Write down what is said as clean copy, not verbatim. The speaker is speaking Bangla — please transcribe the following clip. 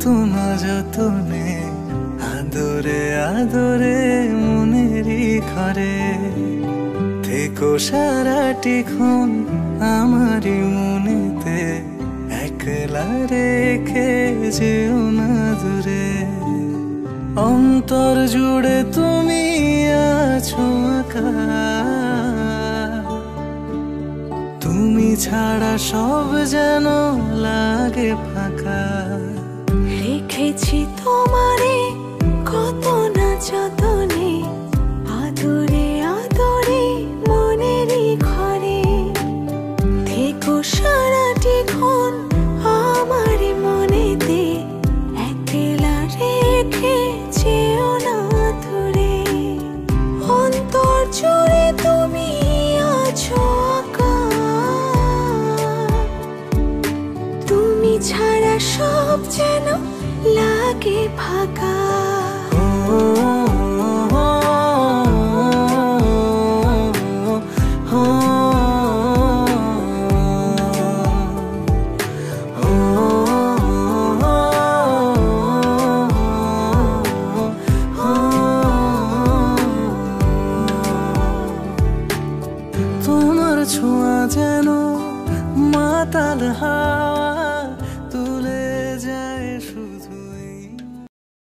নতুন যতনে আদরে আদরে মনেরই ঘরে থেকো সারাটি ক্ষণ আমারই মনেতে, একলা রেখে যেও না দূরে। অন্তর জুড়ে তুমি আছো আঁকা, তুমি ছাড়া সব যেন লাগে ফাঁকা। রেখেছি তোমারে কত না যতনে, আদরে আদরে মনেরই ঘরে থেকো সারাটি ক্ষণ আমার মনেতে, একলা রেখে যেও না দূরে। অন্তর জুড়ে তুমি আছো আঁকা, তুমি ছাড়া সব যেন লাগে ফাঁকা।